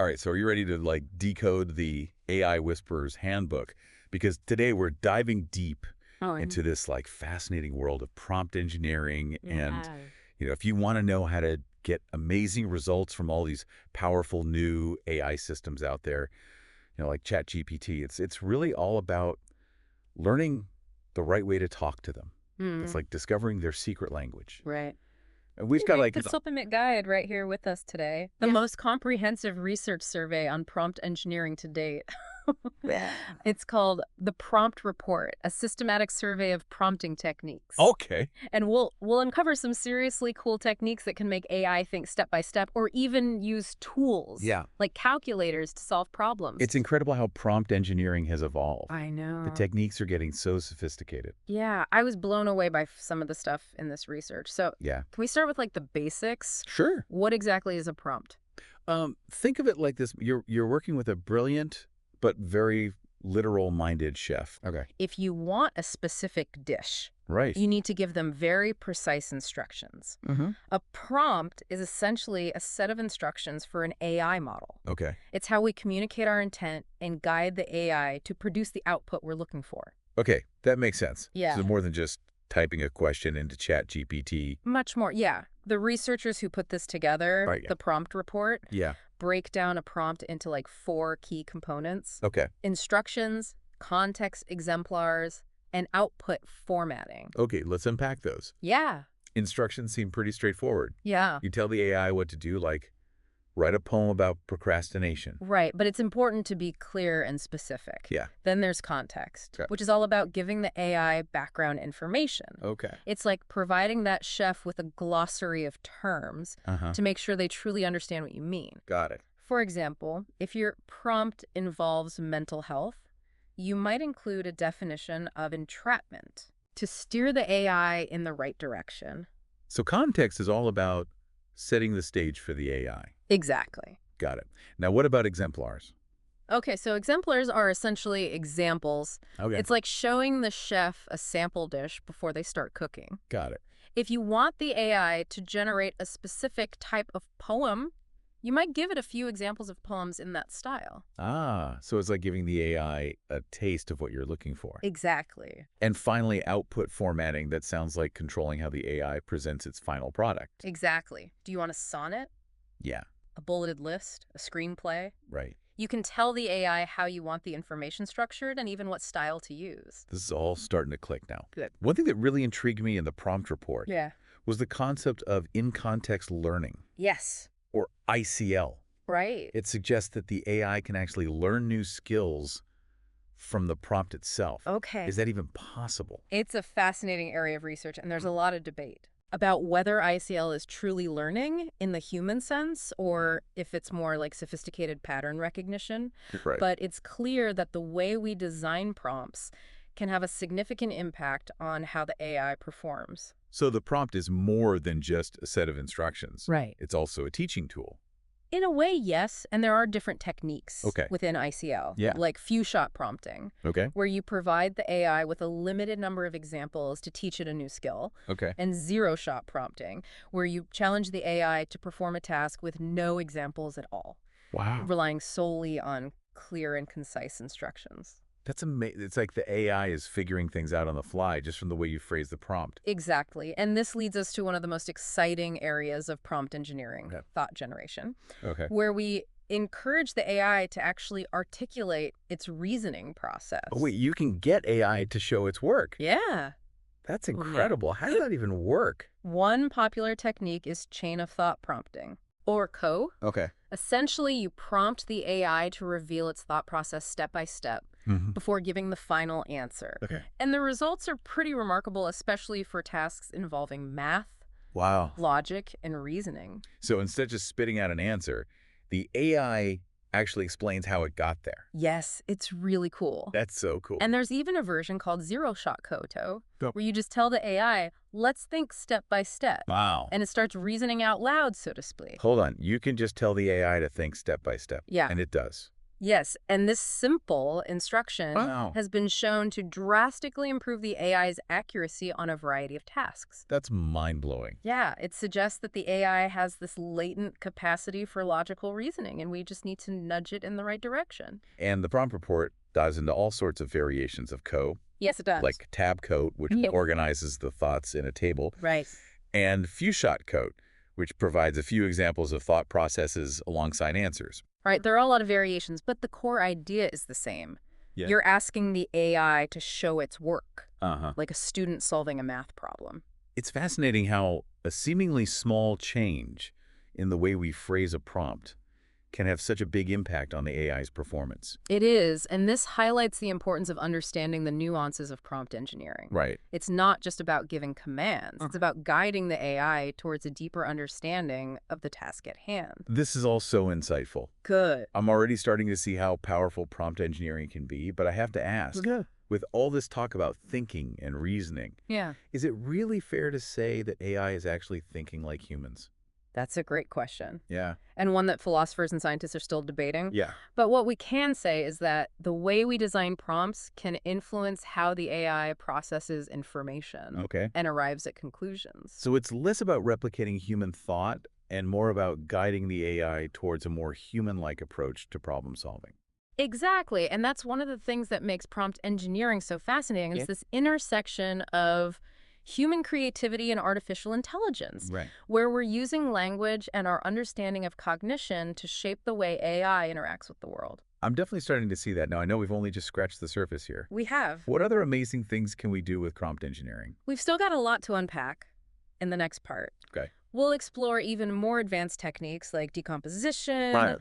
All right, so are you ready to like decode the AI Whisperer's handbook? Because today we're diving deep Oh, into this like fascinating world of prompt engineering. And, yeah. if you want to know how to get amazing results from all these powerful new AI systems out there, like ChatGPT, it's really all about learning the right way to talk to them. It's Hmm. like discovering their secret language. Right. And we've got like, The supplement guide right here with us today. The most comprehensive research survey on prompt engineering to date. yeah. It's called The Prompt Report, a systematic survey of prompting techniques. Okay. And we'll uncover some seriously cool techniques that can make AI think step by step or even use tools Yeah. like calculators to solve problems. It's incredible how prompt engineering has evolved. I The know. techniques are getting so sophisticated. Yeah, I was blown away by some of the stuff in this research. So, Yeah. can we start with like the basics? Sure. What exactly is a prompt? Think of it like this. You're working with a brilliant but very literal-minded chef. Okay. If you want a specific dish, Right. you need to give them very precise instructions. Mm-hmm. A prompt is essentially a set of instructions for an AI model. Okay. It's how we communicate our intent and guide the AI to produce the output we're looking for. Okay, that makes sense. Yeah. So more than just typing a question into ChatGPT. Much more, yeah. The researchers who put this together, Right, yeah. the prompt report, Yeah. break down a prompt into like 4 key components: Okay. instructions, context exemplars, and output formatting. Okay, let's unpack those. Yeah, Instructions seem pretty straightforward. yeah. You tell the AI what to do, like write a poem about procrastination. Right, but it's important to be clear and specific. Yeah. Then there's context, Okay. which is all about giving the AI background information. Okay. It's like providing that chef with a glossary of terms Uh-huh. to make sure they truly understand what you mean. Got it. For example, if your prompt involves mental health, you might include a definition of entrapment to steer the AI in the right direction. So context is all about setting the stage for the AI. Exactly. Got it. Now, what about exemplars? Okay, so exemplars are essentially examples. Okay. It's like showing the chef a sample dish before they start cooking. Got it. If you want the AI to generate a specific type of poem, you might give it a few examples of poems in that style. Ah, so it's like giving the AI a taste of what you're looking for. Exactly. And finally, output formatting. That sounds like controlling how the AI presents its final product. Exactly. Do you want a sonnet, Yeah, a bulleted list, a screenplay? right. You can tell the AI how you want the information structured and even what style to use. This is all starting to click now. Good. One thing that really intrigued me in the prompt report Yeah. was the concept of in-context learning, Yes. or ICL. Right. It suggests that the AI can actually learn new skills from the prompt itself. Okay. Is that even possible? It's a fascinating area of research, and there's a lot of debate about whether ICL is truly learning in the human sense or if it's more like sophisticated pattern recognition. Right. But it's clear that the way we design prompts can have a significant impact on how the AI performs. So the prompt is more than just a set of instructions. Right. It's also a teaching tool. In a way, yes, and there are different techniques Okay. within ICL, Yeah. like few-shot prompting, Okay. where you provide the AI with a limited number of examples to teach it a new skill, Okay. and zero-shot prompting, where you challenge the AI to perform a task with no examples at all, Wow. relying solely on clear and concise instructions. That's amazing. It's like the AI is figuring things out on the fly just from the way you phrase the prompt. Exactly, and this leads us to one of the most exciting areas of prompt engineering, Okay. thought generation, Okay. where we encourage the AI to actually articulate its reasoning process. Oh, wait, you can get AI to show its work. Yeah. That's incredible. How does that even work? One popular technique is chain of thought prompting, or COE. Okay. Essentially, you prompt the AI to reveal its thought process step by step before giving the final answer. Okay. And the results are pretty remarkable, especially for tasks involving math, Wow. logic, and reasoning. So instead of just spitting out an answer, the AI actually explains how it got there. Yes, it's really cool. That's so cool. And there's even a version called zero-shot Koto, Yep. where you just tell the AI, let's think step by step. Wow. And it starts reasoning out loud, so to speak. Hold on. You can just tell the AI to think step by step. Yeah. And it does. Yes, and this simple instruction Wow. has been shown to drastically improve the AI's accuracy on a variety of tasks. That's mind-blowing. Yeah, it suggests that the AI has this latent capacity for logical reasoning, and we just need to nudge it in the right direction. And the prompt report dives into all sorts of variations of code, Yes, it does. like tab code, which Yep. organizes the thoughts in a table, Right. and few-shot code, which provides a few examples of thought processes alongside answers. Right, there are a lot of variations, but the core idea is the same. Yeah. You're asking the AI to show its work, Uh-huh. like a student solving a math problem. It's fascinating how a seemingly small change in the way we phrase a prompt can have such a big impact on the AI's performance. It is, and this highlights the importance of understanding the nuances of prompt engineering. Right. It's not just about giving commands. It's about guiding the AI towards a deeper understanding of the task at hand. This is all so insightful. Good. I'm already starting to see how powerful prompt engineering can be, but I have to ask, with all this talk about thinking and reasoning, Yeah. is it really fair to say that AI is actually thinking like humans? That's a great question, Yeah. and one that philosophers and scientists are still debating. Yeah. But what we can say is that the way we design prompts can influence how the AI processes information Okay. and arrives at conclusions. So it's less about replicating human thought and more about guiding the AI towards a more human-like approach to problem solving. Exactly, and that's one of the things that makes prompt engineering so fascinating is Yeah. this intersection of human creativity and artificial intelligence, Right. where we're using language and our understanding of cognition to shape the way AI interacts with the world. I'm definitely starting to see that now. I know we've only just scratched the surface here. We have. What other amazing things can we do with prompt engineering? We've still got a lot to unpack in the next part. Okay. We'll explore even more advanced techniques like decomposition, Right.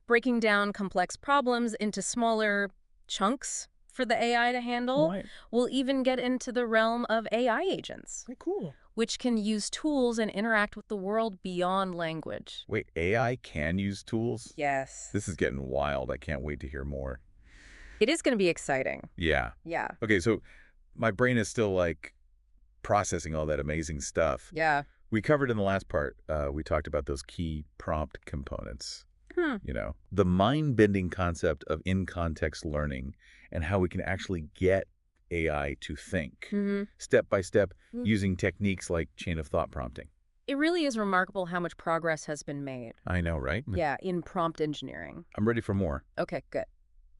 breaking down complex problems into smaller chunks for the AI to handle. Right. We'll even get into the realm of AI agents, Cool. which can use tools and interact with the world beyond language. Wait, AI can use tools? Yes. This is getting wild. I can't wait to hear more. It is going to be exciting. Yeah. Yeah. Okay, so my brain is still like processing all that amazing stuff. Yeah. We covered in the last part, we talked about those key prompt components. You know, the mind-bending concept of in-context learning and how we can actually get AI to think Mm-hmm. step by step Mm. using techniques like chain of thought prompting. It really is remarkable how much progress has been made. I know, right? Yeah, in prompt engineering. I'm ready for more. Okay, good.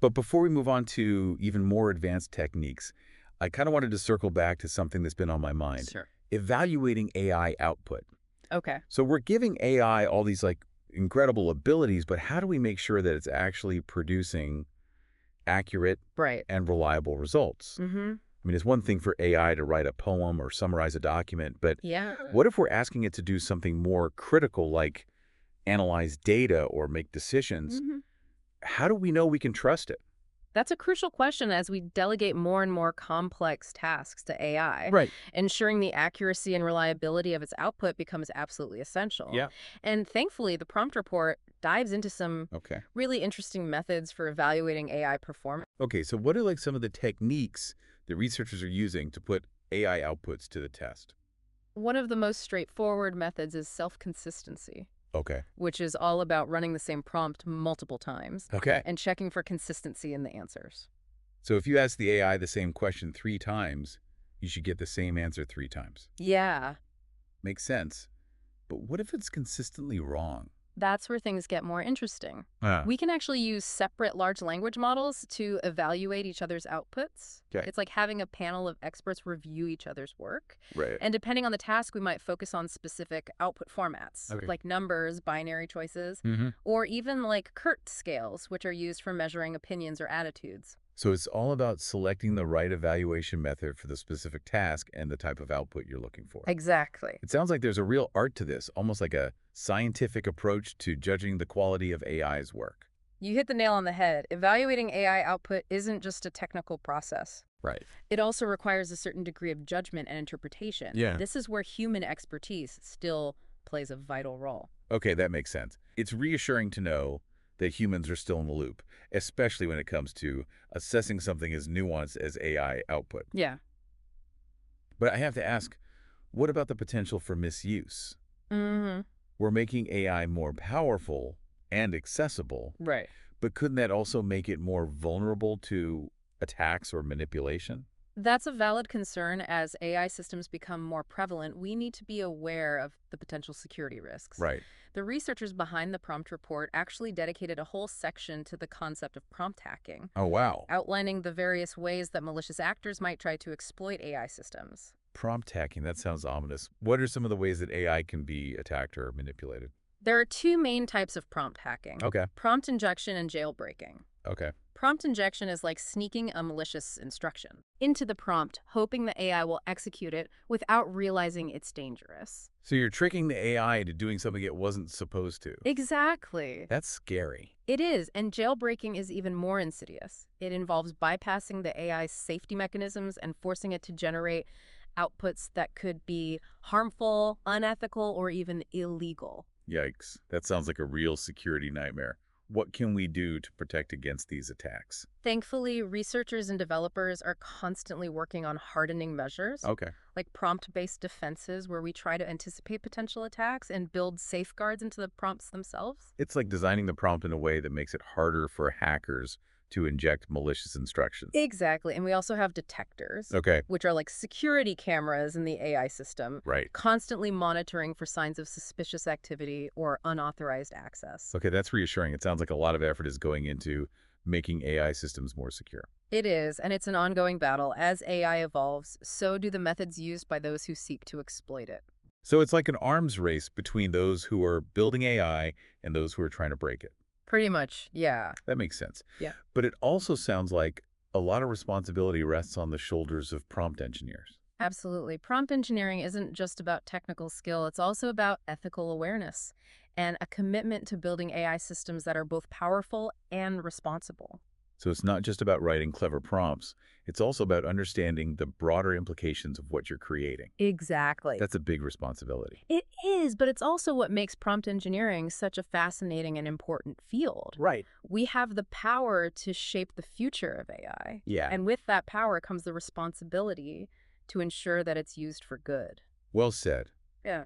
But before we move on to even more advanced techniques, I kind of wanted to circle back to something that's been on my mind. Sure. Evaluating AI output. Okay. So we're giving AI all these like incredible abilities, but how do we make sure that it's actually producing accurate Right. and reliable results? Mm-hmm. I mean, it's one thing for AI to write a poem or summarize a document, but Yeah. what if we're asking it to do something more critical like analyze data or make decisions? Mm-hmm. How do we know we can trust it? That's a crucial question as we delegate more and more complex tasks to AI. Right. Ensuring the accuracy and reliability of its output becomes absolutely essential. Yeah. And thankfully, the prompt report dives into some Okay. really interesting methods for evaluating AI performance. Okay, so what are like some of the techniques that researchers are using to put AI outputs to the test? One of the most straightforward methods is self-consistency, Okay. which is all about running the same prompt multiple times Okay. and checking for consistency in the answers. So if you ask the AI the same question 3 times, you should get the same answer 3 times. Yeah, Makes sense. But what if it's consistently wrong? that's where things get more interesting. Ah. We can actually use separate large language models to evaluate each other's outputs. Okay. It's like having a panel of experts review each other's work. Right. And depending on the task, we might focus on specific output formats, Okay. like numbers, binary choices, Mm-hmm. or even like Kurt scales, which are used for measuring opinions or attitudes. So it's all about selecting the right evaluation method for the specific task and the type of output you're looking for. Exactly. It sounds like there's a real art to this, almost like a scientific approach to judging the quality of AI's work. You hit the nail on the head. Evaluating AI output isn't just a technical process. Right. It also requires a certain degree of judgment and interpretation. Yeah. This is where human expertise still plays a vital role. Okay, that makes sense. It's reassuring to know that humans are still in the loop, especially when it comes to assessing something as nuanced as AI output. Yeah. But I have to ask, what about the potential for misuse? Mm-hmm. We're making AI more powerful, and accessible, Right. but couldn't that also make it more vulnerable to attacks or manipulation? That's a valid concern. As AI systems become more prevalent, we need to be aware of the potential security risks. Right. The researchers behind the prompt report actually dedicated a whole section to the concept of prompt hacking, Oh, wow. outlining the various ways that malicious actors might try to exploit AI systems. Prompt hacking, that sounds ominous. What are some of the ways that AI can be attacked or manipulated? There are two main types of prompt hacking: Okay. prompt injection and jailbreaking. Okay. Prompt injection is like sneaking a malicious instruction into the prompt, hoping the AI will execute it without realizing it's dangerous. So you're tricking the AI into doing something it wasn't supposed to. Exactly. That's scary. It is, and jailbreaking is even more insidious. It involves bypassing the AI's safety mechanisms and forcing it to generate outputs that could be harmful, unethical, or even illegal. Yikes. That sounds like a real security nightmare. What can we do to protect against these attacks? Thankfully, researchers and developers are constantly working on hardening measures, Okay. like prompt-based defenses where we try to anticipate potential attacks and build safeguards into the prompts themselves. It's like designing the prompt in a way that makes it harder for hackers to inject malicious instructions. Exactly, and we also have detectors, Okay. which are like security cameras in the AI system, Right. constantly monitoring for signs of suspicious activity or unauthorized access. Okay, that's reassuring. It sounds like a lot of effort is going into making AI systems more secure. It is, and it's an ongoing battle. As AI evolves, so do the methods used by those who seek to exploit it. So it's like an arms race between those who are building AI and those who are trying to break it. Pretty much, yeah. That makes sense. Yeah. But it also sounds like a lot of responsibility rests on the shoulders of prompt engineers. Absolutely. Prompt engineering isn't just about technical skill, it's also about ethical awareness and a commitment to building AI systems that are both powerful and responsible. So it's not just about writing clever prompts. It's also about understanding the broader implications of what you're creating. Exactly. That's a big responsibility. It is, but it's also what makes prompt engineering such a fascinating and important field. Right. We have the power to shape the future of AI. Yeah. And with that power comes the responsibility to ensure that it's used for good. Well said. Yeah.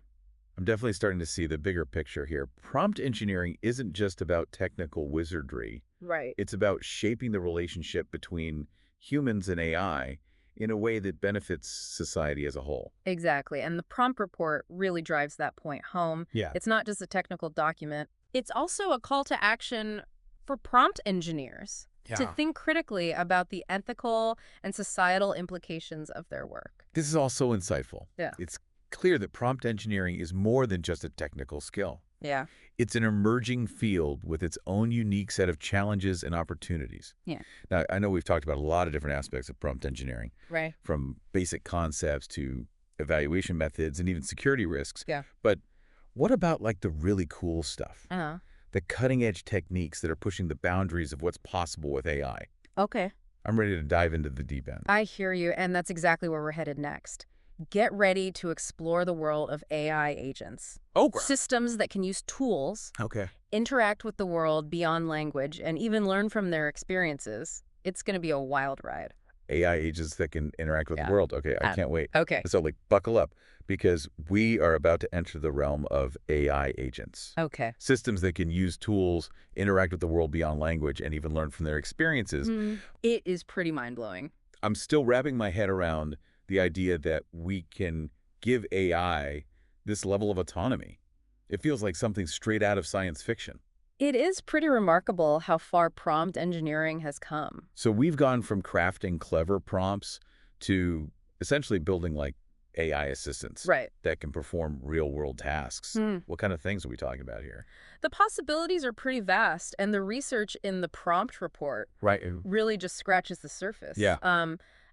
I'm definitely starting to see the bigger picture here. Prompt engineering isn't just about technical wizardry. Right. It's about shaping the relationship between humans and AI in a way that benefits society as a whole. Exactly. And the prompt report really drives that point home. Yeah. It's not just a technical document, it's also a call to action for prompt engineers to think critically about the ethical and societal implications of their work. This is all so insightful. Yeah. It's clear that prompt engineering is more than just a technical skill. Yeah. It's an emerging field with its own unique set of challenges and opportunities. Yeah. Now, I know we've talked about a lot of different aspects of prompt engineering, Right. from basic concepts to evaluation methods and even security risks. Yeah. But what about like the really cool stuff? Uh-huh. The cutting-edge techniques that are pushing the boundaries of what's possible with AI? Okay. I'm ready to dive into the deep end. I hear you, and that's exactly where we're headed next. Get ready to explore the world of AI agents. Oh, Systems that can use tools, okay. interact with the world beyond language, and even learn from their experiences. It's going to be a wild ride. AI agents that can interact with Yeah. the world. Okay, I can't wait. Okay. So, like, buckle up, because we are about to enter the realm of AI agents. Okay. Systems that can use tools, interact with the world beyond language, and even learn from their experiences. It is pretty mind-blowing. I'm still wrapping my head around the idea that we can give AI this level of autonomy. It feels like something straight out of science fiction. It is pretty remarkable how far prompt engineering has come. So we've gone from crafting clever prompts to essentially building like AI assistants Right. that can perform real-world tasks. What kind of things are we talking about here? The possibilities are pretty vast, and the research in the prompt report Right. really just scratches the surface. Yeah.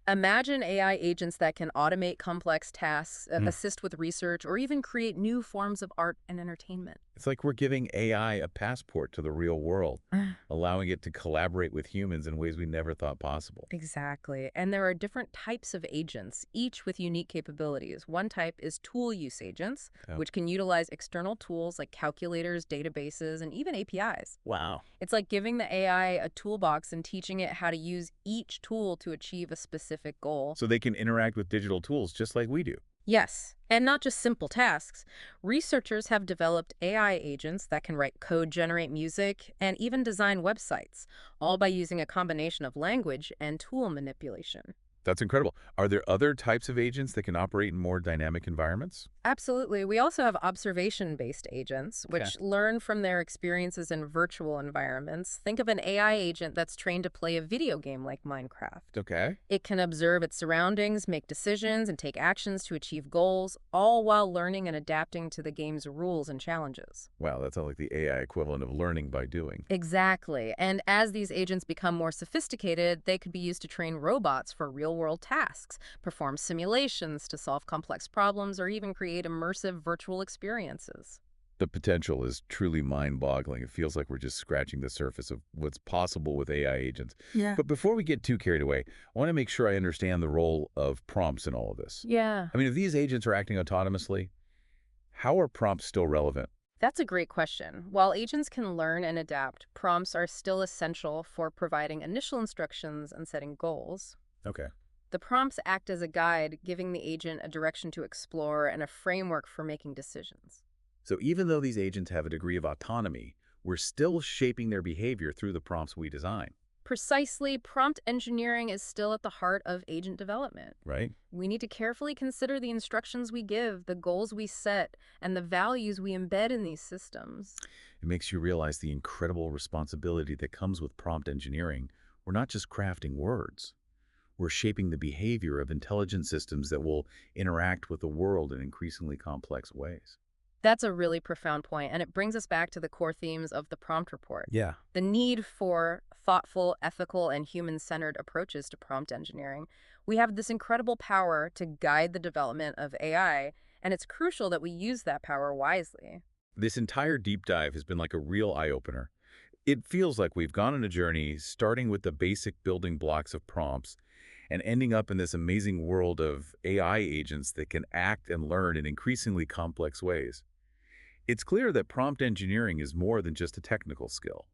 Imagine AI agents that can automate complex tasks, assist with research, or even create new forms of art and entertainment. It's like we're giving AI a passport to the real world, allowing it to collaborate with humans in ways we never thought possible. Exactly. And there are different types of agents, each with unique capabilities. One type is tool use agents, Oh. which can utilize external tools like calculators, databases, and even APIs. Wow. It's like giving the AI a toolbox and teaching it how to use each tool to achieve a specific goal. So they can interact with digital tools just like we do. Yes, and not just simple tasks. Researchers have developed AI agents that can write code, generate music, and even design websites, all by using a combination of language and tool manipulation. That's incredible. Are there other types of agents that can operate in more dynamic environments? Absolutely. We also have observation-based agents, Okay. which learn from their experiences in virtual environments. Think of an AI agent that's trained to play a video game like Minecraft. Okay. It can observe its surroundings, make decisions, and take actions to achieve goals, all while learning and adapting to the game's rules and challenges. Wow, that's like the AI equivalent of learning by doing. Exactly. And as these agents become more sophisticated, they could be used to train robots for real-world tasks, perform simulations to solve complex problems, or even create immersive virtual experiences. The potential is truly mind-boggling. It feels like we're just scratching the surface of what's possible with AI agents. Yeah. But before we get too carried away, I want to make sure I understand the role of prompts in all of this. Yeah. I mean, if these agents are acting autonomously, how are prompts still relevant? That's a great question. While agents can learn and adapt, prompts are still essential for providing initial instructions and setting goals. Okay. The prompts act as a guide, giving the agent a direction to explore and a framework for making decisions. So even though these agents have a degree of autonomy, we're still shaping their behavior through the prompts we design, Precisely, prompt engineering is still at the heart of agent development. right? We need to carefully consider the instructions we give, the goals we set, and the values we embed in these systems. It makes you realize the incredible responsibility that comes with prompt engineering. We're not just crafting words. We're shaping the behavior of intelligent systems that will interact with the world in increasingly complex ways. That's a really profound point, and it brings us back to the core themes of the prompt report. Yeah. The need for thoughtful, ethical, and human-centered approaches to prompt engineering. We have this incredible power to guide the development of AI, and it's crucial that we use that power wisely. This entire deep dive has been like a real eye-opener. It feels like we've gone on a journey starting with the basic building blocks of prompts and ending up in this amazing world of AI agents that can act and learn in increasingly complex ways. It's clear that prompt engineering is more than just a technical skill.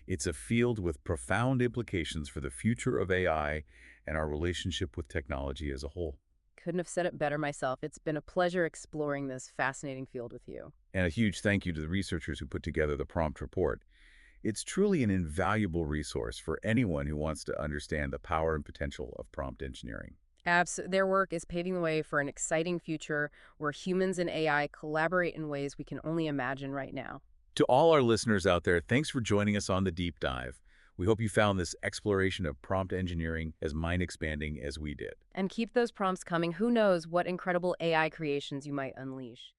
It's a field with profound implications for the future of AI and our relationship with technology as a whole. Couldn't have said it better myself. It's been a pleasure exploring this fascinating field with you. And a huge thank you to the researchers who put together the prompt report. It's truly an invaluable resource for anyone who wants to understand the power and potential of prompt engineering. Their work is paving the way for an exciting future where humans and AI collaborate in ways we can only imagine right now. To all our listeners out there, thanks for joining us on the deep dive. We hope you found this exploration of prompt engineering as mind-expanding as we did. And keep those prompts coming. Who knows what incredible AI creations you might unleash.